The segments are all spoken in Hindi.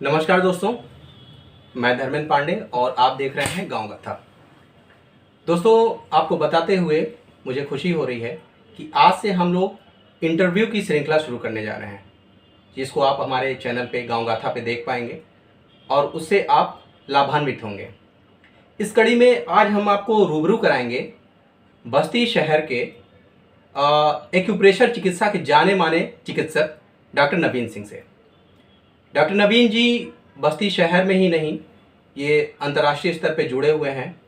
नमस्कार दोस्तों, मैं धर्मेंद्र पांडे और आप देख रहे हैं गांव गाथा। दोस्तों, आपको बताते हुए मुझे खुशी हो रही है कि आज से हम लोग इंटरव्यू की श्रृंखला शुरू करने जा रहे हैं, जिसको आप हमारे चैनल पे गांव गाथा पे देख पाएंगे और उससे आप लाभान्वित होंगे। इस कड़ी में आज हम आपको रूबरू कराएंगे बस्ती शहर के एक्यूप्रेशर चिकित्सा के जाने माने चिकित्सक डॉक्टर नवीन सिंह से। डॉक्टर नवीन जी बस्ती शहर में ही नहीं, ये अंतर्राष्ट्रीय स्तर पे जुड़े हुए हैं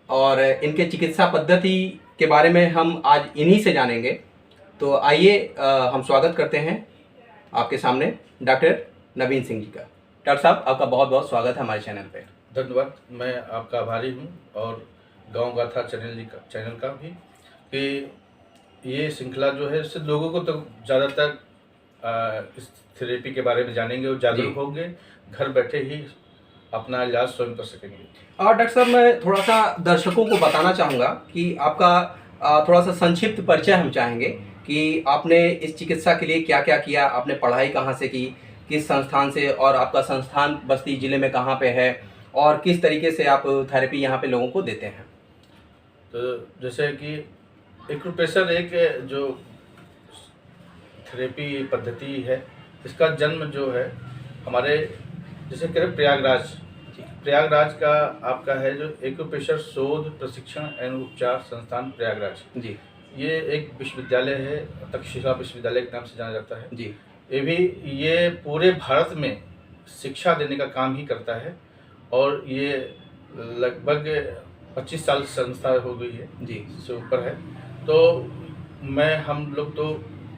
और इनके चिकित्सा पद्धति के बारे में हम आज इन्हीं से जानेंगे। तो आइए हम स्वागत करते हैं आपके सामने डॉक्टर नवीन सिंह जी का। डॉक्टर साहब, आपका बहुत बहुत स्वागत है हमारे चैनल पे। धन्यवाद। मैं आपका आभारी हूँ और गांव गाथा चैनल का भी, कि ये श्रृंखला जो है इससे लोगों को तो ज़्यादातर इस थेरेपी के बारे में जानेंगे और जागरूक होंगे, घर बैठे ही अपना इलाज स्वयं कर सकेंगे। और डॉक्टर साहब, मैं थोड़ा सा दर्शकों को बताना चाहूँगा कि आपका थोड़ा सा संक्षिप्त परिचय हम चाहेंगे कि आपने इस चिकित्सा के लिए क्या क्या किया, आपने पढ़ाई कहाँ से की, किस संस्थान से, और आपका संस्थान बस्ती ज़िले में कहाँ पे है और किस तरीके से आप थेरेपी यहाँ पे लोगों को देते हैं। तो जैसे कि एक्यूप्रेशर एक जो थेरेपी पद्धति है, इसका जन्म जो है हमारे जैसे करें प्रयागराज का आपका है, जो एक्यूप्रेशर शोध प्रशिक्षण एवं उपचार संस्थान प्रयागराज जी। ये एक विश्वविद्यालय है, तक्षशिला विश्वविद्यालय के नाम से जाना जाता है जी। ये पूरे भारत में शिक्षा देने का काम ही करता है और ये लगभग 25 साल संस्था हो गई है जी, से ऊपर है। तो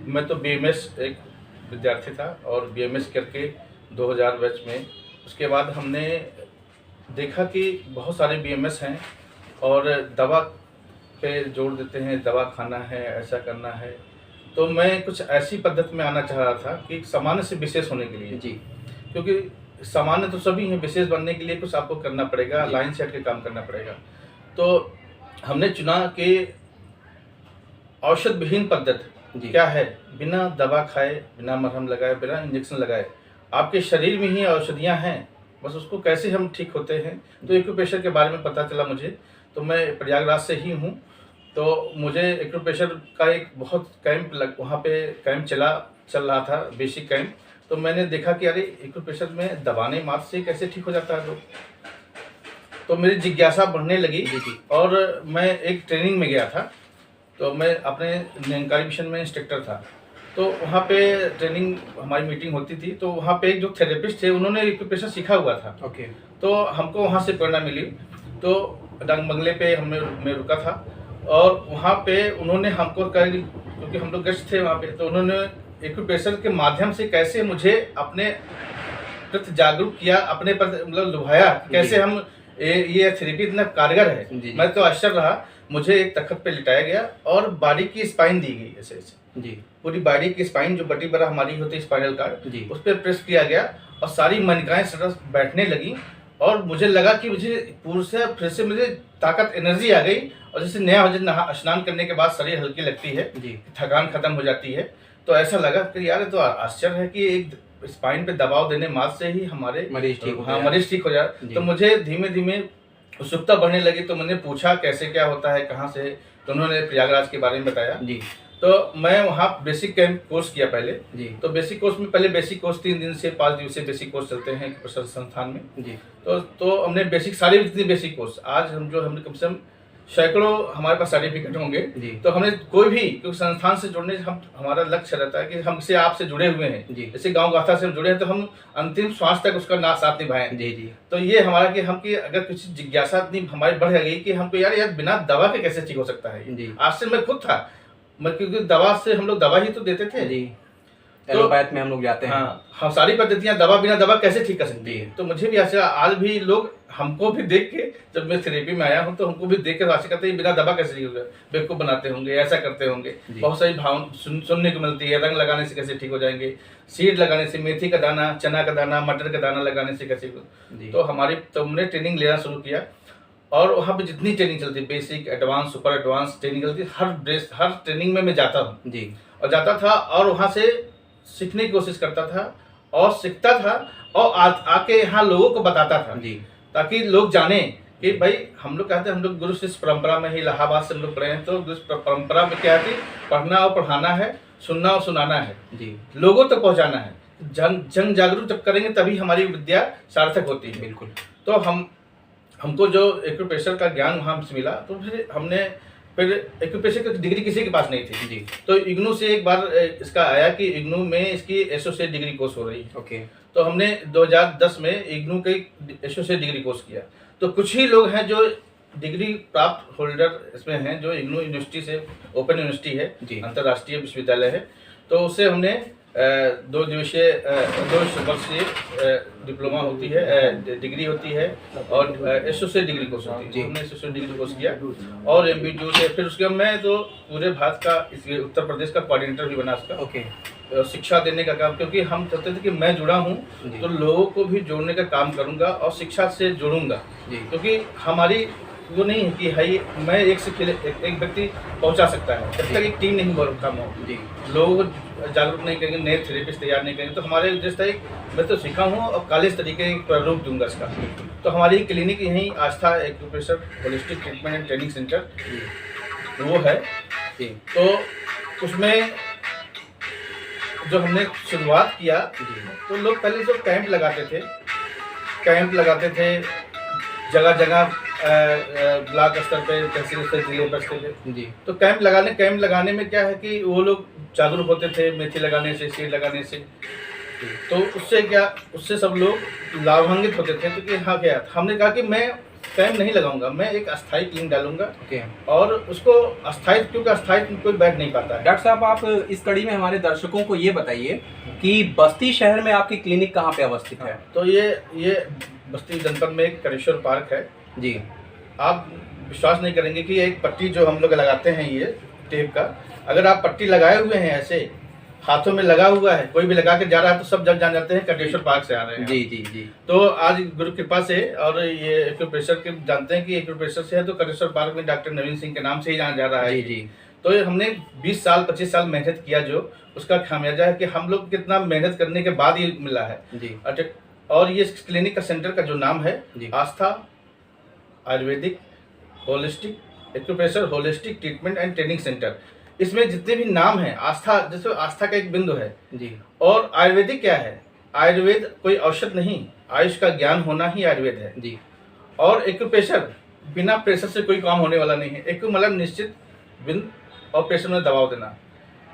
मैं तो बीएमएस एक विद्यार्थी था और बीएमएस करके 2000 बैच में, उसके बाद हमने देखा कि बहुत सारे बीएमएस हैं और दवा पे जोड़ देते हैं, दवा खाना है, ऐसा करना है। तो मैं कुछ ऐसी पद्धति में आना चाह रहा था कि सामान्य से विशेष होने के लिए जी, क्योंकि सामान्य तो सभी हैं, विशेष बनने के लिए कुछ आपको करना पड़ेगा, लाइन से हट के काम करना पड़ेगा। तो हमने चुना कि औषध विहीन पद्धति क्या है, बिना दवा खाए, बिना मरहम लगाए, बिना इंजेक्शन लगाए आपके शरीर में ही औषधियाँ हैं, बस उसको कैसे हम ठीक होते हैं। तो एक्यूप्रेशर के बारे में पता चला मुझे, तो मैं प्रयागराज से ही हूँ। तो मुझे एक्यूप्रेशर का एक बहुत वहाँ पे कैंप चल रहा था, बेसिक कैंप। तो मैंने देखा कि अरे एक्यूप्रेशर में दबाने मात्र से कैसे ठीक हो जाता है लोग। तो मेरी जिज्ञासा बढ़ने लगी और मैं एक ट्रेनिंग में गया था। तो मैं अपने निरंकारी मिशन में इंस्ट्रक्टर था। तो वहाँ पे ट्रेनिंग हमारी मीटिंग होती थी। तो वहाँ पे एक जो थेरेपिस्ट थे, उन्होंने एक्यूप्रेशर सीखा हुआ था। ओके। तो हमको वहाँ से प्रेरणा मिली। तो डांग बंगले पे मैं रुका था और वहाँ पे उन्होंने हमको क्योंकि हम लोग गेस्ट थे वहाँ पे, तो उन्होंने एक्यूप्रेशर के माध्यम से कैसे मुझे अपने प्रति जागरूक किया, अपने पर मतलब लुभाया, कैसे हम ये थेरेपी इतना कारगर है। मैं तो आश्चर्य रहा। मुझे एक तख्त पे लिटाया गया और बॉडी की स्पाइन दी गई, ऐसे जी, पूरी बॉडी की स्पाइन जो बटी बरा हमारी होती है स्पाइनल कार्ड, उस पर प्रेस किया गया और सारी मणिकाएं सरस बैठने लगी और मुझे लगा कि मुझे फिर से मुझे ताकत, एनर्जी आ गई और जैसे नया हो जाए, स्नान करने के बाद शरीर हल्की लगती है, थकान खत्म हो जाती है। तो ऐसा लगा कि यार तो आश्चर्य है कि एक स्पाइन पे दबाव देने मात्र से ही हमारे मरीज ठीक हो जाए। तो मुझे धीमे धीमे उत्सुकता बढ़ने लगी। तो मैंने पूछा कैसे क्या होता है, कहाँ से, तो उन्होंने प्रयागराज के बारे में बताया जी। तो मैं वहाँ बेसिक कैंप कोर्स किया पहले जी। तो बेसिक कोर्स में बेसिक कोर्स 3 दिन से 5 दिवसीय बेसिक कोर्स चलते हैं संस्थान में जी। तो हमने सारी जितनी बेसिक कोर्स, आज हमने कम से कम सैकड़ों हमारे पास सर्टिफिकेट होंगे। तो हमने कोई भी, क्योंकि संस्थान से जुड़ने हमारा लक्ष्य रहता है कि हमसे आपसे जुड़े हुए हैं, जैसे गांव गाथा से हम जुड़े हैं, तो हम अंतिम श्वास तक उसका साथ निभाएं जी। तो ये हमारा कि अगर कुछ जिज्ञासा इतनी हमारी बढ़ गई कि हमको यार बिना दवा के कैसे ठीक हो सकता है। आज से मैं खुद था, क्योंकि दवा से हम लोग दवा ही तो देते थे जी। एलोपैथ में हम लोग जाते हैं। हाँ, सारी पद्धतियां बिना दवा कैसे ठीक कर सकती है। तो मुझे भी ऐसा, आज भी लोग हमको भी देख के, जब मैं थेरेपी में आया हूँ तो हमको भी देख के आशा करते हैं बिना दवा कैसे ठीक होगा, बेवकूफ बनाते होंगे, ऐसा करते होंगे। बहुत सारी भावना सुनने को मिलती है, रंग लगाने से कैसे ठीक हो जाएंगे, सीड लगाने से, मेथी का दाना, चना का दाना, मटर का दाना लगाने से कैसे। तो हमने ट्रेनिंग लेना शुरू किया और वहाँ पे जितनी ट्रेनिंग चलती है, basic, advance, super advance training चलती है, हर ट्रेनिंग में मैं जाता हूँ जी। और जाता था और वहाँ से सीखने की कोशिश करता था और सीखता था और आके यहाँ लोगों को बताता था जी ताकि लोग जाने कि भाई हम लोग कहते हैं हम लोग गुरु शिष्य परंपरा में ही इलाहाबाद से हम लोग पढ़े हैं। तो गुरु परंपरा में क्या थी, पढ़ना और पढ़ाना है, सुनना और सुनाना है, जी लोगों तक पहुंचाना है। जन जागरूक जब करेंगे तभी हमारी विद्या सार्थक होती है। बिल्कुल। तो हमको जो एक्यूप्रेशर का ज्ञान वहाँ से मिला, तो फिर एक्यूप्रेशर की डिग्री किसी के पास नहीं थी जी। तो इग्नू से एक बार इसका आया कि इग्नू में इसकी एसोसिएट डिग्री कोर्स हो रही है। ओके। तो हमने 2010 में इग्नू के एसोसिएट डिग्री कोर्स किया। तो कुछ ही लोग हैं जो डिग्री प्राप्त होल्डर इसमें हैं, जो इग्नू यूनिवर्सिटी से, ओपन यूनिवर्सिटी है, जी। अंतर्राष्ट्रीय विश्वविद्यालय है। तो उससे हमने 2 वर्षीय डिप्लोमा होती है, डिग्री होती है और एसोसिएट डिग्री कोर्स होती है। जी। हमने एसोसिएट डिग्री कोर्स किया और MBA से फिर उसके बाद मैं तो पूरे भारत का, इसके उत्तर प्रदेश का कोऑर्डिनेटर भी बना उसका। ओके। शिक्षा देने का काम, क्योंकि हम चाहते थे कि मैं जुड़ा हूँ जी। तो लोगों को भी जोड़ने का काम करूँगा और शिक्षा से जोड़ूंगा। जी। क्योंकि हमारी वो नहीं है कि हाई मैं एक से एक व्यक्ति पहुंचा सकता है, जब तक एक टीम नहीं काम हो, जी। लोगों को जागरूक नहीं करेंगे, नए थेरेपिस्ट तैयार नहीं करेंगे। तो हमारे उद्देश्य था, मैं तो सीखा हूँ और कॉलेज तरीके का रूप दूंगा इसका। तो हमारी क्लिनिक यहीं Aastha acupressure holistic treatment and training centre वो है। जी। तो उसमें जो हमने शुरुआत किया, तो लोग पहले जो कैंप लगाते थे जगह जगह, ब्लॉक स्तर पे, तहसील स्तर, जिले स्तर पे। जी। तो कैंप लगाने में क्या है कि वो लोग जागरूक होते थे मेथी लगाने से, सीड लगाने से। तो उससे सब लोग लाभान्वित होते थे। तो कि हाँ क्या, हमने कहा कि मैं कैंप नहीं लगाऊंगा, मैं एक अस्थायी टीम डालूंगा। ओके। और उसको अस्थायी, क्योंकि अस्थायी कोई बैठ नहीं पाता है। डॉक्टर साहब, आप इस कड़ी में हमारे दर्शकों को ये बताइए कि बस्ती शहर में आपकी क्लिनिक कहाँ पे अवस्थित है? तो ये बस्ती जनपद में एक करेश्वर पार्क है जी। आप विश्वास नहीं करेंगे कि एक पट्टी जो हम लोग लगाते हैं, ये टेप का, अगर आप पट्टी लगाए हुए हैं ऐसे हाथों में लगा हुआ है, कोई भी लगा के जा रहा है तो सब जब जान जाते हैं कटेश्वर पार्क से आ रहे हैं। जी जी जी। तो आज गुरु कृपा से, और ये एक्यूप्रेशर के जानते हैं कि एक्यूप्रेशर से है, तो कटेश्वर पार्क में डॉक्टर नवीन सिंह के नाम से ही जाना जा रहा है। जी जी। तो ये हमने 20 साल 25 साल मेहनत किया, जो उसका खामियाजा है कि हम लोग कितना मेहनत करने के बाद ये मिला है जी। और ये क्लिनिक का सेंटर का जो नाम है जी। Aastha Ayurvedic holistic acupressure holistic treatment and training centre. इसमें जितने भी नाम हैं, आस्था जैसे आस्था का एक बिंदु है जी। और आयुर्वेदिक क्या है, आयुर्वेद कोई औषध नहीं, आयुष का ज्ञान होना ही आयुर्वेद है जी। और एक्यूप्रेशर बिना प्रेशर से कोई काम होने वाला नहीं है। एक्यू मतलब निश्चित बिंदु और प्रेशर में दबाव देना,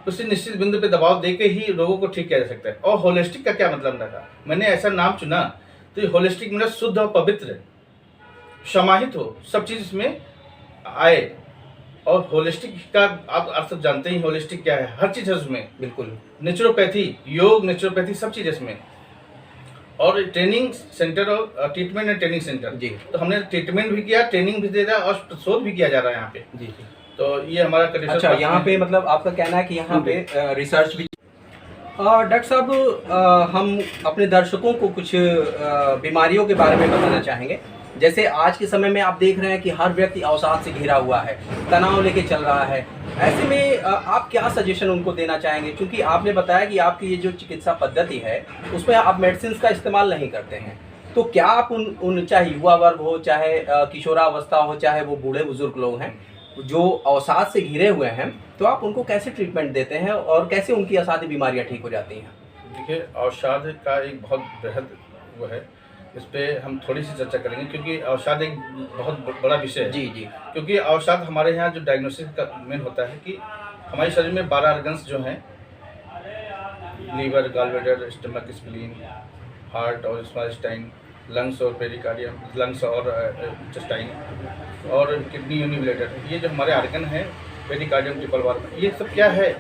उसी निश्चित बिंदु पे दबाव देके ही रोगों को ठीक किया जा सकता है। और होलिस्टिक का क्या मतलब रखा, मैंने ऐसा नाम चुना तो ये होलिस्टिक मतलब शुद्ध और पवित्र, समाहित हो, सब चीज इसमें आए। और होलिस्टिक का आप अर्थ जानते ही, होलिस्टिक क्या है, हर चीज है उसमें। बिल्कुल। नेचुरोपैथी, योग, नेचुरोपैथी, सब चीज इसमें। और ट्रेनिंग सेंटर और ट्रीटमेंट एंड ट्रेनिंग सेंटर जी। तो हमने ट्रीटमेंट भी किया, ट्रेनिंग भी दे रहा है और शोध भी किया जा रहा है यहाँ पे। जी जी। तो ये हमारा कटेश्वर अच्छा, पार्क यहाँ में- पे मतलब आपका कहना है कि यहाँ पे रिसर्च भी। डॉक्टर साहब, हम अपने दर्शकों को कुछ बीमारियों के बारे में बताना चाहेंगे। जैसे आज के समय में आप देख रहे हैं कि हर व्यक्ति अवसाद से घिरा हुआ है, तनाव लेके चल रहा है। ऐसे में आप क्या सजेशन उनको देना चाहेंगे? क्योंकि आपने बताया कि आपकी ये जो चिकित्सा पद्धति है उसमें आप मेडिसिन का इस्तेमाल नहीं करते हैं, तो क्या आप उन चाहे युवा वर्ग हो, चाहे किशोरावस्था हो, चाहे वो बूढ़े बुजुर्ग लोग हैं जो अवसाद से घिरे हुए हैं, तो आप उनको कैसे ट्रीटमेंट देते हैं और कैसे उनकी अवसादी बीमारियां ठीक हो जाती हैं? देखिए, अवसाद का एक बहुत बृहद वो है, इस पर हम थोड़ी सी चर्चा करेंगे क्योंकि अवसाद एक बहुत बड़ा विषय है। जी जी। क्योंकि अवसाद हमारे यहाँ जो डायग्नोसिस का मेन होता है कि हमारे शरीर में 12 ऑर्गन्स जो हैं, liver, gallbladder, stomach, spleen, heart और स्मॉल इंटेस्टाइन, लंग्स और पेरिकार्डियम, लंग्स और इंटेस्टाइन और किडनी, यूनिब्लेडर, ये जो हमारे ऑर्गन हैं, पेरिकार्डियम, ट्रिपल वाल्व, ये सब क्या है,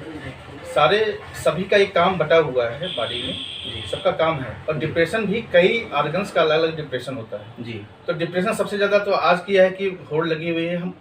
सभी का एक काम बटा हुआ है बॉडी में, सबका काम है। और डिप्रेशन भी कई ऑर्गन्स का अलग अलग डिप्रेशन होता है जी। तो डिप्रेशन सबसे ज़्यादा तो आज किया है कि होड़ लगी हुई है। हम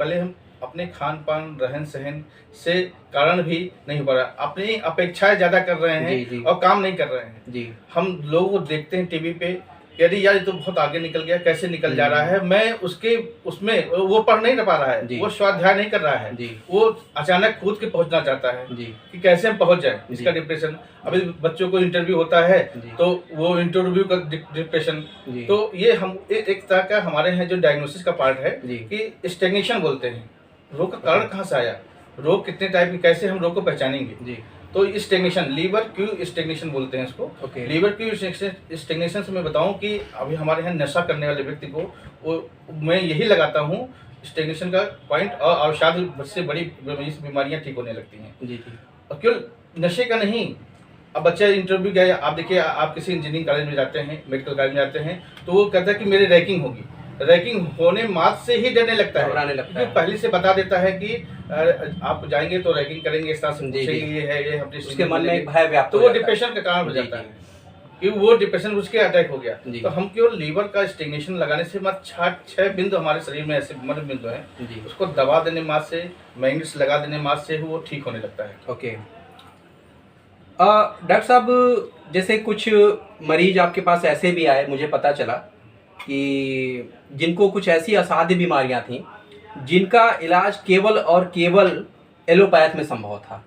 अपने खान पान, रहन सहन से कारण भी नहीं हो पा रहा, अपनी अपेक्षाएं ज़्यादा कर रहे हैं जी, जी। और काम नहीं कर रहे हैं। जी। हम लोगों को देखते हैं टीवी पे यदि यार ये तो बहुत आगे निकल गया, कैसे निकल जा रहा है, मैं उसमें वो पढ़ नहीं पा रहा है, वो स्वाध्याय नहीं कर रहा है, वो अचानक कूद के पहुंचना चाहता है कि कैसे हम पहुंच जाए, इसका डिप्रेशन। अभी बच्चों को इंटरव्यू होता है तो वो इंटरव्यू का डिप्रेशन। तो ये हम एक तरह का हमारे यहाँ जो डायग्नोसिस का पार्ट है कि स्टेग्नेशन बोलते हैं। रोग का कारण कहाँ से आया, रोग कितने टाइप के, कैसे हम रोग को पहचानेंगे। तो स्टेग्नेशन, लीवर क्यू स्टेग्नेशन बोलते हैं इसको। लीवर क्यू स्टेग्नेशन से मैं बताऊं कि अभी हमारे यहाँ नशा करने वाले व्यक्ति को मैं यही लगाता हूँ स्टेग्नेशन का पॉइंट, और शायद से बड़ी बीमारियां ठीक होने लगती हैं। और केवल नशे का नहीं, अब बच्चा इंटरव्यू गया, आप देखिए आप किसी इंजीनियरिंग कॉलेज में जाते हैं, मेडिकल कॉलेज में जाते हैं, तो वो कहता है कि मेरी रैंकिंग होगी, रैंकिंग होने मात्र से ही डरने लगता है, क्योंकि पहले से बता देता है कि आप जाएंगे तो रैंकिंग करेंगे, इस तरह से पूछेंगे, ये है, ये अपने उसके मन में एक भय व्याप्त, तो वो डिप्रेशन का कारण हो जाता है कि वो डिप्रेशन उसके अटैक हो गया। तो हम केवल लीवर का स्टेग्नेशन लगाने से मात्र 6 बिंदु हमारे शरीर में ऐसे मर्म बिंदु हैं, उसको दबा देने मात्र से, मैग्नेट्स लगा देने मात्र से वो ठीक होने लगता है। ओके डॉक्टर साहब, जैसे कुछ मरीज आपके पास ऐसे भी आए, मुझे पता चला कि जिनको कुछ ऐसी असाध्य बीमारियां थीं जिनका इलाज केवल और केवल एलोपैथ में संभव था,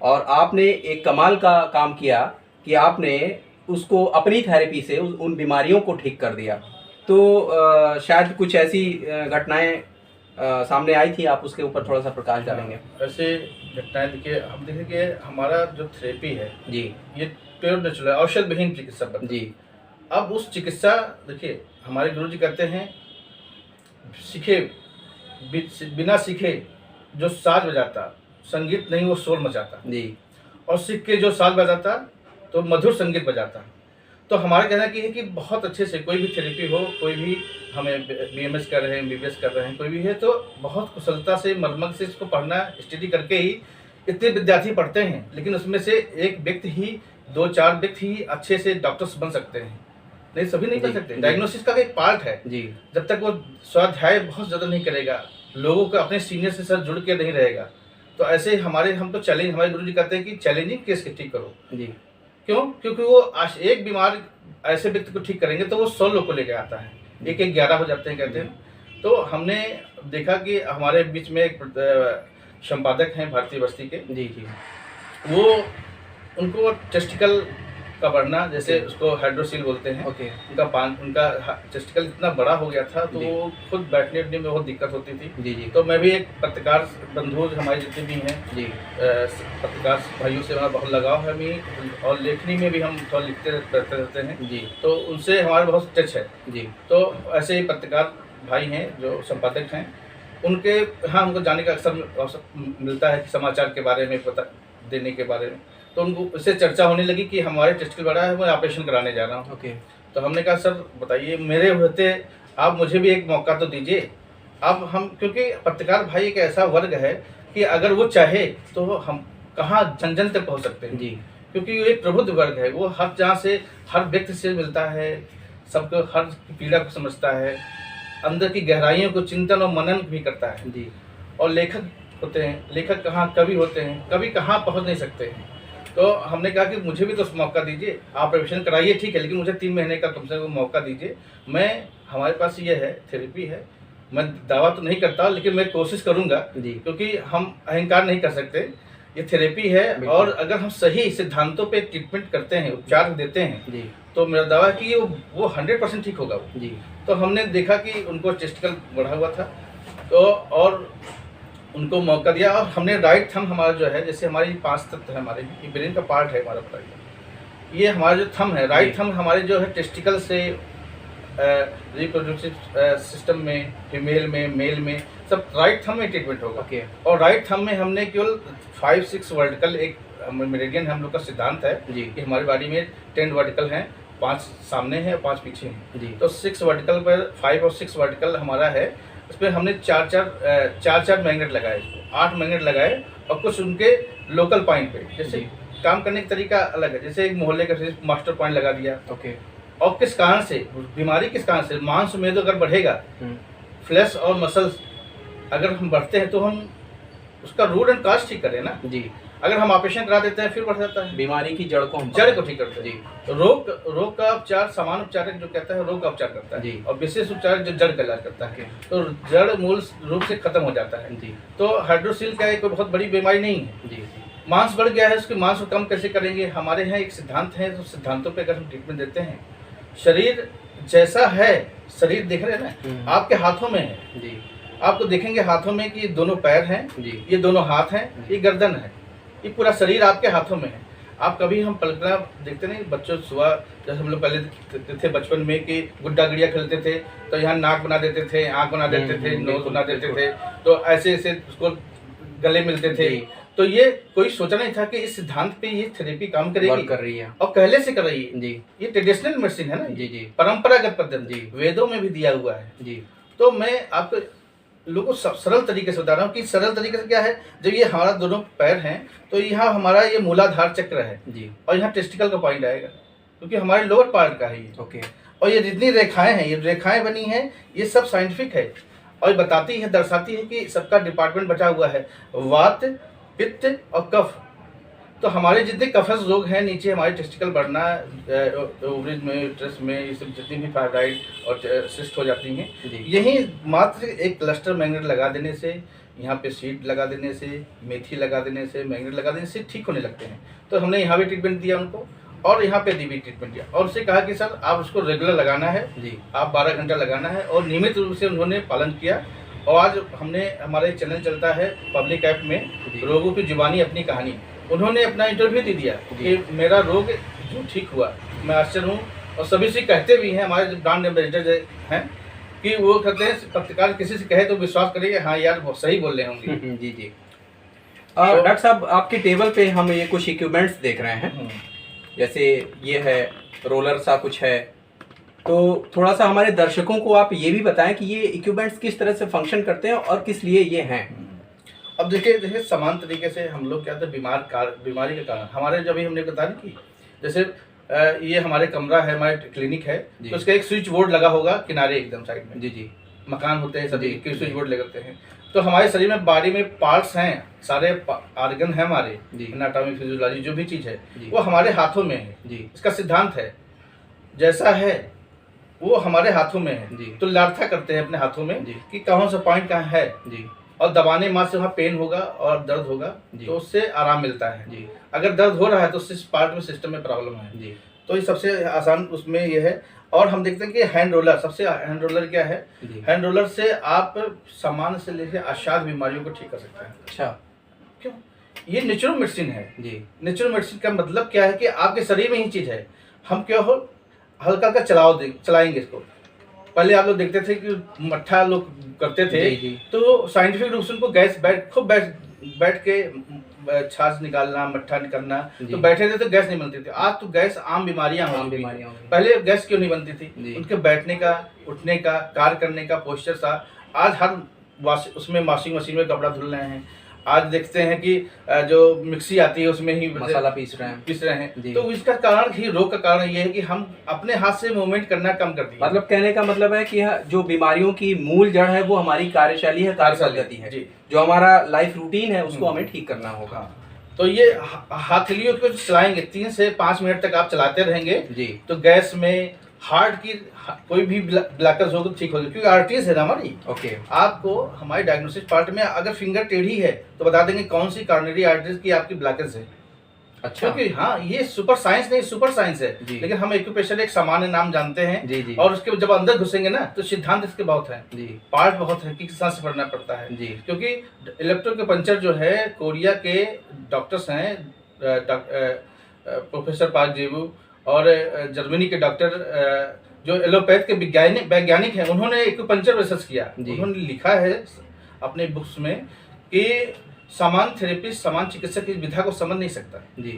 और आपने एक कमाल का काम किया कि आपने उसको अपनी थेरेपी से उन बीमारियों को ठीक कर दिया। तो शायद कुछ ऐसी घटनाएं सामने आई थी, आप उसके ऊपर थोड़ा सा प्रकाश डालेंगे? ऐसे घटनाएं देखिए, हम देखेंगे हमारा जो थेरेपी है जी, ये प्योर नेचुरल औषध विहीन चिकित्सा जी। अब उस चिकित्सा, देखिए हमारे गुरु जी कहते हैं, सीखे बिना सीखे जो साज बजाता, संगीत नहीं वो शोर मचाता जी, और सीख के जो साज बजाता तो मधुर संगीत बजाता। तो हमारा कहना कि है कि बहुत अच्छे से कोई भी थेरेपी हो, कोई भी हमें BMS कर रहे हैं, MBBS कर रहे हैं, कोई भी है, तो बहुत कुशलता से मर्मक से इसको पढ़ना स्टडी करके ही इतने विद्यार्थी पढ़ते हैं, लेकिन उसमें से एक व्यक्ति ही, 2-4 व्यक्ति ही अच्छे से डॉक्टर्स बन सकते हैं, नहीं सभी नहीं कर सकते। डायग्नोसिस का एक पार्ट है जी। जब तक वो स्वाध्याय बहुत ज़्यादा नहीं करेगा, लोगों को अपने सीनियर से साथ जुड़ के नहीं रहेगा, तो ऐसे हम तो चैलेंज, हमारे गुरु जी कहते हैं कि चैलेंजिंग केस के ठीक करो जी। क्यों? क्योंकि वो एक बीमार ऐसे व्यक्ति को ठीक करेंगे तो वो 100 लोग को लेके आता है, 1-11 हो जाते हैं कहते हैं। तो हमने देखा कि हमारे बीच में एक संपादक हैं भारतीय बस्ती के जी, वो उनको टेस्टिकल का बढ़ना, जैसे उसको हाइड्रोसील बोलते हैं, उनका टेस्टिकल इतना बड़ा हो गया था, तो वो खुद बैठने में बहुत दिक्कत होती थी जी। तो मैं भी एक पत्रकार बंधु हमारे जितने भी हैं जी, पत्रकार भाइयों से हमारा बहुत लगाव है भी, और लेखनी में भी हम थोड़ा लिखते रहते हैं जी, तो उनसे हमारा बहुत टच है जी। तो ऐसे ही पत्रकार भाई हैं जो संपादक हैं, उनके यहाँ हमको जाने का अक्सर मिलता है कि समाचार के बारे में पता देने के बारे में, तो उनको उससे चर्चा होने लगी कि हमारे टेस्टिकल बड़ा है, मैं ऑपरेशन कराने जा रहा हूँ। तो हमने कहा सर बताइए, मेरे होते आप मुझे भी एक मौका तो दीजिए। अब हम, क्योंकि पत्रकार भाई एक ऐसा वर्ग है कि अगर वो चाहे तो हम कहाँ जन तक पहुँच सकते हैं जी, क्योंकि ये प्रबुद्ध वर्ग है, वो हर जहाँ से हर व्यक्ति से मिलता है, सबको हर पीड़ा को समझता है, अंदर की गहराइयों को चिंतन और मनन भी करता है जी। और लेखक होते हैं, लेखक कहाँ कवि होते हैं, कभी कहाँ पहुँच नहीं सकते हैं। तो हमने कहा कि मुझे भी तो मौका दीजिए, आप ऑपरेशन कराइए ठीक है, लेकिन मुझे 3 महीने का कम से कम मौका दीजिए। मैं, हमारे पास ये है थेरेपी है, मैं दावा तो नहीं करता, लेकिन मैं कोशिश करूंगा, क्योंकि हम अहंकार नहीं कर सकते, ये थेरेपी है, और अगर हम सही सिद्धांतों पे ट्रीटमेंट करते हैं, उपचार देते हैं, तो मेरा दावा है कि वो 100% ठीक होगा वो जी। तो हमने देखा कि उनको टेस्टिकल बढ़ा हुआ था, तो और उनको मौका दिया, और हमने राइट थंब हमारा जो है, जैसे हमारी 5 तत्व है, हमारे ब्रेन का पार्ट है हमारा बताइए, ये हमारा जो थंब है, राइट थंब हमारे जो है टेस्टिकल से रिप्रोडक्टिव सिस्टम में, फीमेल में, मेल में, सब राइट थंब में ट्रीटमेंट होगा और राइट थंब में हमने केवल 5-6 वर्टिकल, एक मेरिडियन हम लोग का सिद्धांत है कि हमारी बॉडी में 10 वर्टिकल हैं, 5 सामने हैं और 5 पीछे हैं, तो 6 वर्टिकल पर 5 और 6 वर्टिकल हमारा है। उसमें हमने 4 मैग्नेट लगाए, 8 मैग्नेट लगाए, और कुछ उनके लोकल पॉइंट पे, जैसे काम करने का तरीका अलग है, जैसे एक मोहल्ले का मास्टर पॉइंट लगा दिया और किस कारण से बीमारी, किस कारण से मांस मेद अगर बढ़ेगा, फ्लैश और मसल्स अगर हम बढ़ते हैं, तो हम उसका रूट एंड काज ठीक करें ना जी। अगर हम ऑपरेशन करा देते हैं फिर बढ़ जाता है। बीमारी की जड़ को हम जड़ को ठीक करते जी। हैं। तो रोग का उपचार, सामान्य उपचार जो कहता है रोग का उपचार करता जी। है, और विशेष उपचार जो जड़ का इलाज करता है, ओके। तो जड़ मूल रूप से खत्म हो जाता है। जी तो हाइड्रोसील क्या है, कोई बहुत बड़ी बीमारी नहीं है। जी मांस बढ़ गया है, उसके मांस को कम कैसे करेंगे? हमारे यहाँ एक सिद्धांत है, तो सिद्धांतों पे अगर हम ट्रीटमेंट देते हैं, शरीर जैसा है, शरीर देख रहे हैं ना, आपके हाथों में है। जी आपको देखेंगे हाथों में कि ये दोनों पैर हैं, जी ये दोनों हाथ हैं, ये गर्दन है, ये पूरा शरीर आपके हाथों में है। आप कभी हम कल्पना देखते नहीं, बच्चों सुबह जैसे हम लोग पहले देखते थे बचपन में कि गुड्डा गुड़िया खेलते थे, तो यहाँ नाक बना देते थे, आँख बना देते थे, नोज बना देते थे, तो ऐसे ऐसे उसको गले मिलते थे। तो ये कोई सोचा नहीं था कि इस सिद्धांत पे ये थेरेपी काम करेगी, कर रही है और पहले से कर रही है। जी ये ट्रेडिशनल मेडिसिन है ना, जी जी परंपरागत पद्धति, जी। वेदों में भी दिया हुआ है। जी तो मैं आपको लोगों को सरल तरीके से बता रहा हूँ कि सरल तरीके से क्या है, जब ये हमारा दोनों पैर हैं, तो यहाँ हमारा ये मूलाधार चक्र है, जी और यहाँ टेस्टिकल का पॉइंट आएगा, क्योंकि हमारे लोअर पार्ट का है ये। ओके। और ये जितनी रेखाएं हैं, ये रेखाएं बनी हैं, ये सब साइंटिफिक है, और ये बताती है, दर्शाती है कि सबका डिपार्टमेंट बचा हुआ है, वात, पित्त और कफ। तो हमारे जितने कफस रोग हैं नीचे, हमारे टेस्टिकल बढ़ना, ओवरीज में, यूट्रस में, ये सब जितनी भी फाइब्राइड और सिस्ट हो जाती हैं, यही मात्र एक क्लस्टर मैग्नेट लगा देने से, यहाँ पे सीड लगा देने से, मेथी लगा देने से, मैग्नेट लगा देने से ठीक होने लगते हैं। तो हमने यहाँ भी ट्रीटमेंट दिया उनको, और यहाँ पे भी ट्रीटमेंट दिया, और उससे कहा कि सर आप उसको रेगुलर लगाना है जी, आप 12 घंटा लगाना है, और नियमित रूप से उन्होंने पालन किया। और आज हमने, हमारे चैनल चलता है पब्लिक ऐप में, रोगों की जुबानी अपनी कहानी, उन्होंने अपना इंटरव्यू दे दिया कि मेरा रोग जो ठीक हुआ। मैं आश्चर्य हूँ, और सभी से कहते भी हैं, हमारे जो ब्रांड एम्बेसडर हैं, कि वो कहते हैं पत्रकार किसी से कहे तो विश्वास करिए, हाँ यार बहुत सही बोल रहे होंगे। जी जी। डॉक्टर साहब, आपके टेबल पे हम ये कुछ इक्विपमेंट्स देख रहे हैं, जैसे ये है रोलर सा कुछ है, तो थोड़ा सा हमारे दर्शकों को आप ये भी बताएं कि ये इक्विपमेंट्स किस तरह से फंक्शन करते हैं और किस लिए ये हैं। अब देखिए समान तरीके से हम लोग क्या होता है, बीमारी के कारण हमारे, जब भी हमने बताया कि जैसे ये हमारे कमरा है, हमारे क्लिनिक है, तो उसका एक स्विच बोर्ड लगा होगा किनारे एकदम साइड में। जी जी। मकान होते हैं सभी के स्विच बोर्ड लगाते हैं। तो हमारे शरीर में बॉडी में पार्ट्स हैं, सारे ऑर्गन है हमारे, एनाटॉमी, फिजियोलॉजी जो भी चीज़ है वो हमारे हाथों में है। इसका सिद्धांत है, जैसा है वो हमारे हाथों में है। तो लार्था करते हैं अपने हाथों में कि कहाँ से पॉइंट कहाँ है, और दबाने मात्र से वहाँ पेन होगा और दर्द होगा, तो उससे आराम मिलता है। अगर दर्द हो रहा है तो उस पार्ट में, सिस्टम में प्रॉब्लम है। तो ये सबसे आसान उसमें ये है। और हम देखते हैं कि हैंड रोलर, हैंड रोलर क्या है, हैंड रोलर से आप सामान्य से लेकर असाध्य बीमारियों को ठीक कर सकते हैं। अच्छा, क्यों? ये नेचुरल मेडिसिन है जी। नेचुरल मेडिसिन का मतलब क्या है कि आपके शरीर में ही चीज़ है, हम क्या हो हल्का का चलाएंगे इसको। पहले आप लोग देखते थे कि मट्ठा लोग करते थे, तो साइंटिफिक रूप से उनको गैस बैठ के छाछ निकालना, मट्ठा निकालना, तो बैठे थे तो गैस नहीं बनती थी। आज तो गैस आम बीमारियां हो गई। पहले गैस क्यों नहीं बनती थी? उनके बैठने का, उठने का, कार्य करने का पोस्चर था। आज हर उसमें वॉशिंग मशीन में कपड़ा धुल रहे हैं। आज देखते हैं कि जो मिक्सी आती है उसमें ही मसाला पीस रहे हैं। तो इसका कारण ही, रोग का कारण ये है कि हम अपने हाथ से मूवमेंट करना कम कर दिए। मतलब कहने का मतलब है कि जो बीमारियों की मूल जड़ है वो हमारी कार्यशैली है, कार्यपद्धति है, जो हमारा लाइफ रूटीन है उसको हमें ठीक करना होगा। तो ये हथेलियों को चलाएंगे 3 से 5 मिनट तक आप चलाते रहेंगे जी, तो गैस में हार्ट की कोई भी ब्लॉकेज होगा तो ठीक होगी, क्योंकि आर्टरीज है ना हमारी। ओके। आपको हमारे डायग्नोसिस पार्ट में अगर फिंगर टेढ़ी है तो बता देंगे कौन सी कॉर्नरी आर्टरीज की आपकी ब्लॉकेज है। अच्छा। क्योंकि हाँ, ये सुपर साइंस नहीं, सुपर साइंस है, लेकिन हम एक्यूप्रेशर एक सामान्य नाम जानते हैं जी। और उसके जब अंदर घुसेंगे ना तो सिद्धांत इसके बहुत है, पार्ट बहुत है कि सांस पढ़ना पड़ता है जी। क्योंकि इलेक्ट्रोकपंचर जो है, कोरिया के डॉक्टर्स हैं, प्रोफेसर पार्क जेबू, और जर्मनी के डॉक्टर जो एलोपैथ के वैज्ञानिक हैं, उन्होंने एक्यूपंचर रिसर्च किया। उन्होंने लिखा है अपने बुक्स में कि सामान्य थेरेपिस्ट, सामान्य चिकित्सक इस विधा को समझ नहीं सकता जी।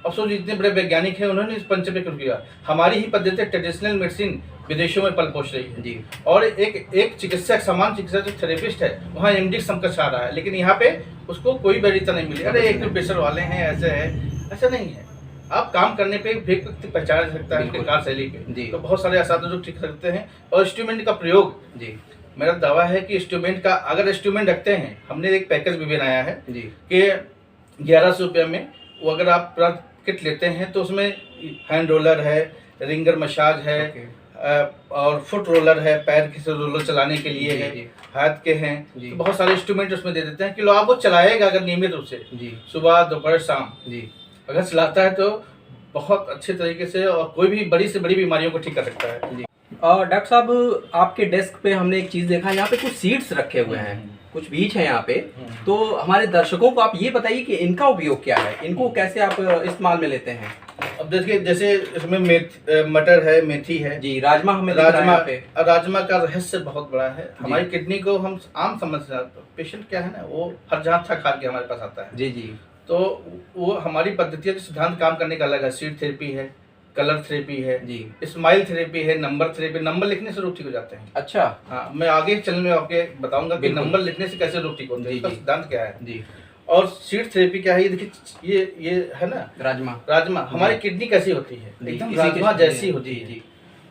अब सोचिए इतने बड़े वैज्ञानिक हैं, उन्होंने इस पंचर पे किया। हमारी ही पद्धति ट्रेडिशनल मेडिसिन विदेशों में पल पोष रही है जी। और एक चिकित्सक, सामान्य चिकित्सक जो थेरेपिस्ट है, वहाँ एमडी समकक्ष आ रहा है, लेकिन यहाँ पे उसको कोई वैधता नहीं मिली। अरे एक प्रेशर वाले हैं, ऐसे है, ऐसा नहीं है। आप काम करने पे व्यक्ति पहचान सकता है उसके कार्यशैली पे। तो बहुत सारे असाध्य लोग ठीक सकते हैं। और इंस्ट्रूमेंट का प्रयोग जी, मेरा दावा है कि इंस्ट्रूमेंट का, अगर इंस्ट्रूमेंट रखते हैं, हमने एक पैकेज भी बनाया है कि 1100 रुपये में। वो अगर आप पूरा किट लेते हैं तो उसमें हैंड रोलर है, रिंगर मसाज है, और फुट रोलर है, पैर के रोलर चलाने के लिए है, हाथ के हैं, तो बहुत सारे इंस्ट्रूमेंट उसमें दे देते हैं कि लो आप वो चलाएगा अगर नियमित रूप से सुबह दोपहर शाम अगर चलाता है तो बहुत अच्छे तरीके से और कोई भी बड़ी से बड़ी बीमारियों को ठीक कर सकता है। और डॉक्टर साहब, आपके डेस्क पे हमने एक चीज़ देखा, यहाँ पे कुछ सीड्स रखे हुए हैं, कुछ बीज हैं यहाँ पे, तो हमारे दर्शकों को आप ये बताइए कि इनका उपयोग क्या है, इनको कैसे आप इस्तेमाल में लेते हैं। अब देखिए, जैसे इसमें मटर है, मेथी है जी, राजमा हमें राजमा का रहस्य बहुत बड़ा है। हमारी किडनी को हम आम समझते हैं, पेशेंट क्या है ना, वो हर जांच खा के हमारे पास आता है। जी। तो वो हमारी पद्धतियों के सिद्धांत काम करने का अलग है। सीड थेरेपी है, कलर थेरेपी है जी, स्माइल थेरेपी है, नंबर थेरेपी। नंबर लिखने से रोग ठीक हो जाते हैं। अच्छा, हाँ, मैं आगे चैनल में आपके बताऊंगा कि नंबर लिखने से कैसे रोग ठीक होते हैं, इसका सिद्धांत क्या है जी। और सीड थेरेपी क्या है, ये देखिए, ये है ना राजमा हमारी किडनी कैसी होती है, एकदम राजमा जैसी होती है।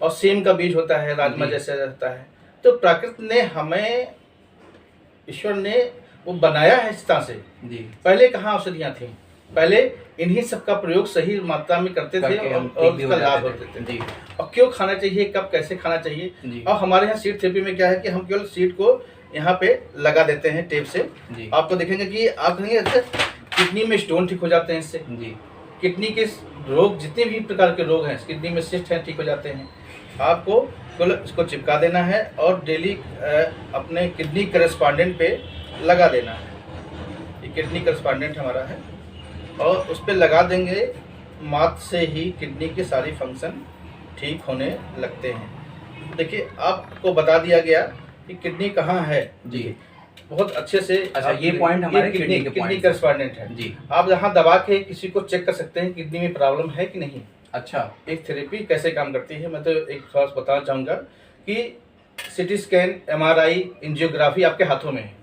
और सेम का बीज होता है, राजमा जैसा रहता है। तो प्रकृति ने हमें, ईश्वर ने वो बनाया है इस तरह से। पहले कहाँ औषधियाँ थी, पहले इन्हीं सब का प्रयोग सही मात्रा में करते थे और उसका लाभ होते थे। और क्यों खाना चाहिए, कब कैसे खाना चाहिए। और हमारे यहाँ सीड थेरेपी में क्या है कि हम केवल सीड को यहाँ पे लगा देते हैं टेप से। आपको देखेंगे कि आप कहेंगे किडनी में स्टोन ठीक हो जाते हैं इससे। किडनी के रोग, जितने भी प्रकार के रोग हैं, किडनी में सिस्ट हैं, ठीक हो जाते हैं। आपको केवल इसको चिपका देना है और डेली अपने किडनी करेस्पॉन्डेंट पे लगा देना है। ये किडनी करेस्पॉन्डेंट हमारा है और उस पर लगा देंगे, मात्र से ही किडनी के सारी फंक्शन ठीक होने लगते हैं। देखिए, आपको बता दिया गया कि किडनी कहाँ है जी, बहुत अच्छे से। अच्छा, ये पॉइंट हमारे किडनी करेस्पॉन्डेंट है जी। आप यहाँ दबा के किसी को चेक कर सकते हैं किडनी में प्रॉब्लम है कि नहीं। अच्छा, एक थेरेपी कैसे काम करती है, मैं तो एक थोड़ा सा बताना चाहूँगा कि सिटी स्कैन, MRI, एंजियोग्राफी आपके हाथों में है।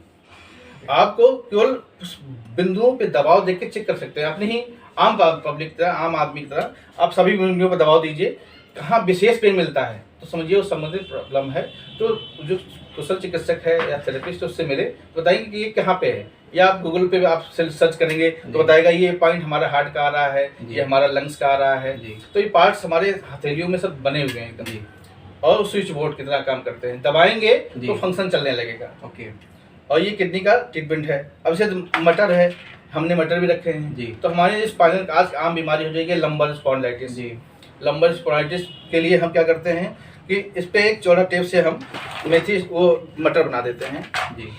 आपको केवल उस बिंदुओं पे दबाव देके चेक कर सकते हैं। आप नहीं, आम पब्लिक तरह, आम आदमी की तरह आप सभी बिंदुओं पर दबाव दीजिए, कहाँ विशेष पेन मिलता है तो समझिए वो संबंधित प्रॉब्लम है। तो जो कुशल चिकित्सक है या थेरेपिस्ट उससे मिले, बताएंगे कि ये कहाँ पे है। या आप गूगल पे आप सर्च करेंगे तो बताएगा ये पॉइंट हमारा हार्ट का आ रहा है, ये हमारा लंग्स का आ रहा है। तो ये पार्ट्स हमारे हथेलियों में सब बने हुए हैं एकदम, और स्विच बोर्ड की तरह काम करते हैं। दबाएंगे तो फंक्शन चलने लगेगा। ओके, और ये किडनी का ट्रीटमेंट है। अब जैसे मटर है, हमने मटर भी रखे हैं जी। तो हमारे स्पाइनल का आज आम बीमारी हो जाएगी लंबर स्पॉन्डिलाइटिस जी। लंबर स्पॉन्डिलाइटिस के लिए हम क्या करते हैं कि इस पे एक चौड़ा टेप से हम मेथी वो मटर बना देते हैं जी।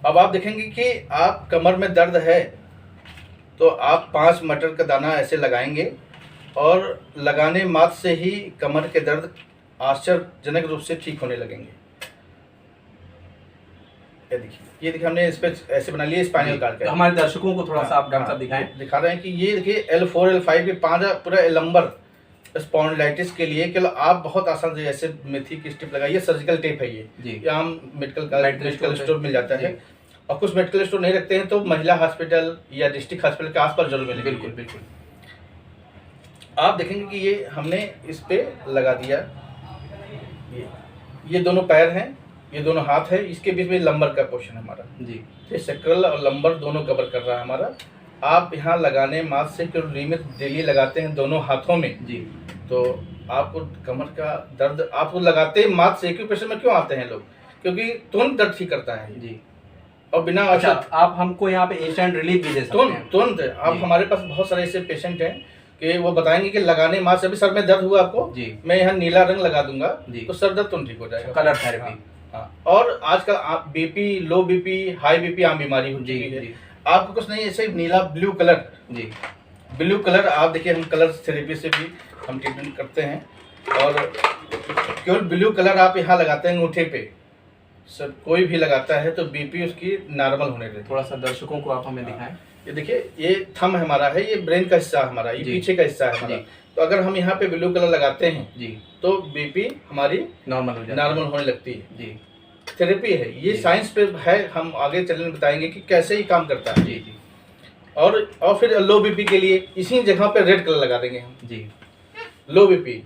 अब आप देखेंगे कि आप कमर में दर्द है तो आप 5 मटर का दाना ऐसे लगाएंगे और लगाने मात्र से ही कमर के दर्द आश्चर्यजनक रूप से ठीक होने लगेंगे। ये देखिए हमने इस पे ऐसे बना लिया स्पाइनल कार्ड का। हमारे दर्शकों को थोड़ा सा आप डॉक्टर साहब दिखाएं। दिखा रहे हैं कि ये देखिए L4 L5 के 5 पूरा लंबर स्पॉन्डिलाइटिस के लिए केवल आप बहुत आसान से ऐसे मेथी की स्ट्रिप लगाइए। सर्जिकल टेप है ये आम मेडिकल स्टोर मिल जाता है। और कुछ मेडिकल स्टोर नहीं रखते हैं तो महिला हॉस्पिटल या डिस्ट्रिक्ट हॉस्पिटल के आसपास जरूर मिलेगा। बिल्कुल बिल्कुल। आप देखेंगे कि ये हमने इस पे लगा दिया। ये दोनों पैर हैं, ये दोनों हाथ है, इसके बीच में लंबर का पोर्शन हमारा जी। ये सेक्रल और लंबर दोनों कवर कर रहा है हमारा। आप यहाँ लगाने मात्र से नियमित डेली लगाते हैं दोनों हाथों में जी, तो आपको कमर का दर्द आपको लगाते मात्र से एक्यूप्रेशर में क्यों आते हैं लोग, क्योंकि तुरंत दर्द ठीक करता है जी। और बिना अच्छा, आप हमको यहाँ पे इंस्टेंट रिलीफ भी दे सकते हैं तुरंत। आप हमारे पास बहुत सारे ऐसे पेशेंट हैं कि वो बताएंगे कि लगाने मात्र से, अभी सर में दर्द हुआ आपको जी, मैं यहाँ नीला रंग लगा दूंगा तो सर दर्द तुरंत ठीक हो जाएगा। Colour therapy. और आजकल बीपी, लो बीपी, हाई बीपी आम बीमारी हो चुकी है। आपको कुछ नहीं, ऐसे नीला ब्लू कलर जी, ब्लू कलर आप देखिए, हम कलर थेरेपी से भी हम ट्रीटमेंट करते हैं। और केवल ब्लू कलर आप यहाँ लगाते हैं अंगूठे पे, सर कोई भी लगाता है तो बीपी उसकी नॉर्मल होने देती है। थोड़ा सा दर्शकों को आप हमें दिखाएं। ये देखिए, ये थंब हमारा है, ये ब्रेन का हिस्सा हमारा, ये पीछे का हिस्सा है हमारा। तो अगर हम यहाँ पे ब्लू कलर लगाते हैं जी तो बीपी हमारी नॉर्मल होने लगती है जी। थेरेपी है ये, साइंस पे है, हम आगे चलने बताएंगे कि कैसे ही काम करता है जी। और फिर लो बीपी के लिए इसी जगह पे रेड कलर लगा देंगे हम जी। लो बीपी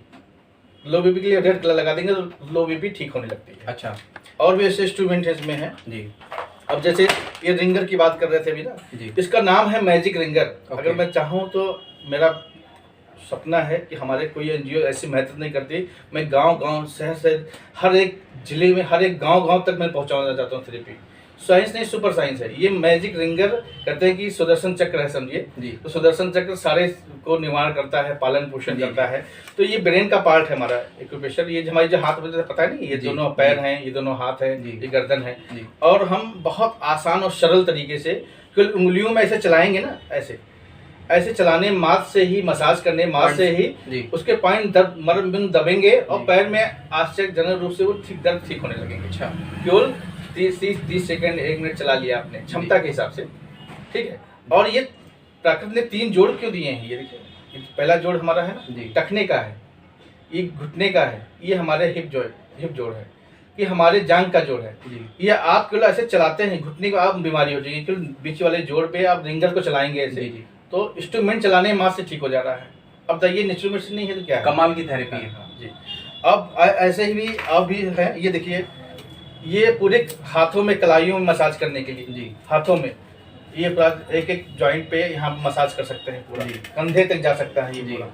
के लिए रेड कलर लगा देंगे तो लो बीपी ठीक होने लगती है। अच्छा, और भी ऐसे इंस्ट्रूमेंट इसमें है जी। अब जैसे ये रिंगर की बात कर रहे थे अभी ना, इसका नाम है मैजिक रिंगर। अगर मैं चाहूँ तो मेरा सपना है कि हमारे कोई एनजीओ ऐसी मेहनत नहीं करती, मैं गांव-गांव, शहर हर एक जिले में, हर एक गांव-गांव तक मैं पहुंचाना चाहता हूं थेरेपी। साइंस नहीं, सुपर साइंस है ये। मैजिक रिंगर कहते हैं कि सुदर्शन चक्र है, समझिए। तो सुदर्शन चक्र सारे को निवारण करता है, पालन पोषण करता है। तो ये ब्रेन का पार्ट है हमारा एक्यूप्रेशर। ये हमारी जो हाथ में पता है नहीं, ये दोनों पैर हैं, ये दोनों हाथ हैं, ये गर्दन है। और हम बहुत आसान और सरल तरीके से केवल उंगलियों में ऐसे चलाएंगे ना, ऐसे चलाने, माथ से ही मसाज करने, माथ से ही उसके पॉइंट मर्म बिंदु दबेंगे और पैर में आश्चर्यजनक रूप से वो दर्द ठीक होने लगेंगे। अच्छा, केवल 30 सेकंड 1 मिनट चला लिया आपने क्षमता के हिसाब से, ठीक है। और ये प्रकृति ने 3 जोड़ क्यों दिए हैं, ये देखिए। पहला जोड़ हमारा है ना टखने का है, ये घुटने का है, ये हमारे हिप जोड़ है, ये हमारे जांघ का जोड़ है। ये आप केवल ऐसे चलाते हैं, घुटने को आप बीमारी हो जाएगी, केवल बीच वाले जोड़ पे आप रिंगर को चलाएंगे ऐसे, तो इंस्ट्रूमेंट चलाने मास से ठीक हो जा रहा है। अब बताइए इंस्ट्रूमेंट से नहीं है तो क्या है? कमाल की थेरेपी है जी। अब ऐसे ही भी अब भी है, ये देखिए, ये पूरे हाथों में, कलाइयों में मसाज करने के लिए जी, हाथों में ये एक जॉइंट पे यहाँ मसाज कर सकते हैं, पूरा कंधे तक जा सकता है ये पूरा।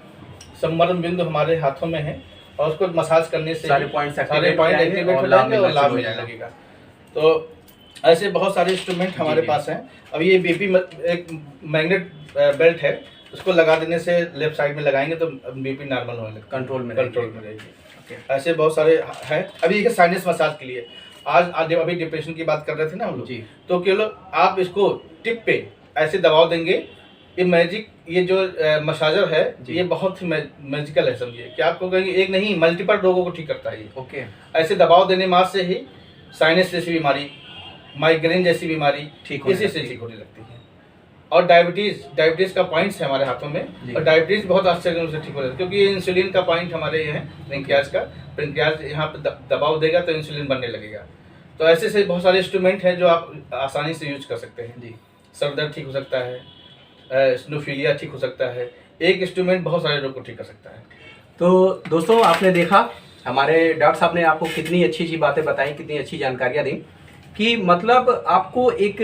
संमरण बिंदु हमारे हाथों में है और उसको मसाज करने से सारे पॉइंट एक्टिवेट हो जाएंगे और लाभ मिलने लगेगा। तो ऐसे बहुत सारे इंस्ट्रूमेंट हमारे पास हैं। अब ये बीपी एक मैग्नेट बेल्ट है, उसको लगा देने से लेफ्ट साइड में लगाएंगे तो बीपी नॉर्मल होने लगेगा, कंट्रोल में रहेगी। ऐसे बहुत सारे हैं। अभी एक साइनस मसाज के लिए आज अभी डिप्रेशन की बात कर रहे थे ना हम लोग, तो केवल आप इसको टिप पे ऐसे दबाव देंगे, ये मैजिक, ये जो मसाजर है ये बहुत ही मैजिकल है, समझिए। कि आपको कहेंगे एक नहीं, मल्टीपल रोगों को ठीक करता है ये। ओके, ऐसे दबाव देने मास से ही साइनस जैसी बीमारी, माइग्रेन जैसी बीमारी इसी से ठीक होने लगती है। और डायबिटीज का पॉइंट्स है हमारे हाथों में, और डायबिटीज बहुत आश्चर्य से ठीक हो जाता है, क्योंकि इंसुलिन का पॉइंट हमारे ये है पेनक्रियाज का। पेनक्रियाज यहाँ पे दबाव देगा तो इंसुलिन बनने लगेगा। तो ऐसे से बहुत सारे इंस्ट्रूमेंट हैं जो आप आसानी से यूज कर सकते हैं जी। सर दर्द ठीक हो सकता है, स्नोफीलिया ठीक हो सकता है, एक इंस्ट्रूमेंट बहुत सारे रोग को ठीक कर सकता है। तो दोस्तों, आपने देखा हमारे डॉक्टर साहब ने आपको कितनी अच्छी बातें बताई, कितनी अच्छी जानकारियाँ दी कि मतलब आपको एक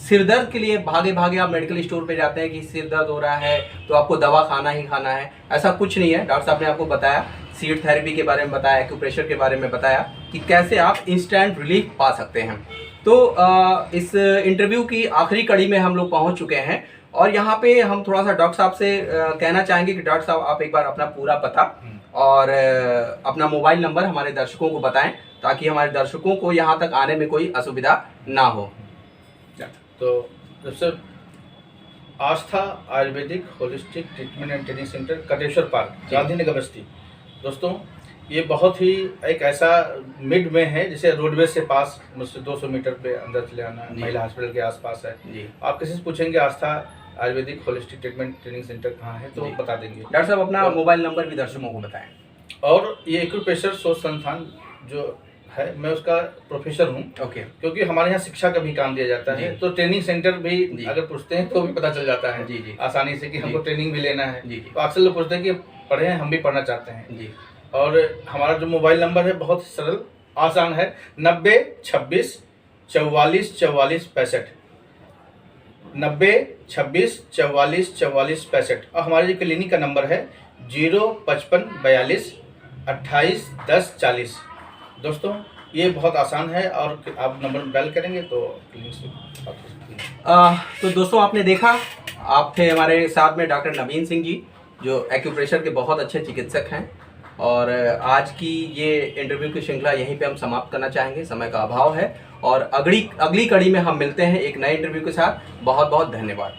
सिर दर्द के लिए भागे आप मेडिकल स्टोर पे जाते हैं कि सिर दर्द हो रहा है तो आपको दवा खाना ही खाना है, ऐसा कुछ नहीं है। डॉक्टर साहब ने आपको बताया, सीड थेरेपी के बारे में बताया, एक्यूप्रेशर के बारे में बताया कि कैसे आप इंस्टेंट रिलीफ पा सकते हैं। तो इस इंटरव्यू की आखिरी कड़ी में हम लोग पहुँच चुके हैं और यहाँ पे हम थोड़ा सा डॉक्टर साहब से कहना चाहेंगे कि डॉक्टर साहब आप एक बार अपना पूरा पता और अपना मोबाइल नंबर हमारे दर्शकों को बताएं ताकि हमारे दर्शकों को यहाँ तक आने में कोई असुविधा ना हो। तो सबसे Aastha Ayurvedic holistic treatment and training centre, Kateshwar park, Gandhinagar Basti. दोस्तों, ये बहुत ही एक ऐसा मिड में है, जैसे रोडवेज से पास, मुझसे 200 मीटर पे अंदर चले आना है, महिला हॉस्पिटल के आसपास है जी। आप किसी से पूछेंगे Aastha Ayurvedic holistic treatment training centre कहाँ है तो बता देंगे। डॉक्टर साहब अपना मोबाइल नंबर भी दर्शकों को बताएं। और ये एक्यूप्रेशर शोध संस्थान जो है, मैं उसका प्रोफेसर हूँ। ओके, क्योंकि हमारे यहाँ शिक्षा का भी काम दिया जाता है, तो ट्रेनिंग सेंटर भी अगर पूछते हैं तो भी पता चल जाता है जी आसानी से कि हमको ट्रेनिंग भी लेना है। तो अक्सर लोग पूछते हैं कि पढ़े हैं, हम भी पढ़ना चाहते हैं जी। और हमारा जो मोबाइल नंबर है बहुत सरल आसान है, 90 26 44 44 65, 90 26 44 44 65। और हमारे जो क्लिनिक का नंबर है 055 42 28 10 40। दोस्तों, ये बहुत आसान है और आप नंबर डायल करेंगे तो क्लिनिक से बात कर सकते हैं। तो दोस्तों, आपने देखा, आप थे हमारे साथ में डॉक्टर नवीन सिंह जी, जो एक्यूप्रेशर के बहुत अच्छे चिकित्सक हैं। और आज की ये इंटरव्यू की श्रृंखला यहीं पे हम समाप्त करना चाहेंगे, समय का अभाव है। और अगली कड़ी में हम मिलते हैं एक नए इंटरव्यू के साथ। बहुत बहुत धन्यवाद।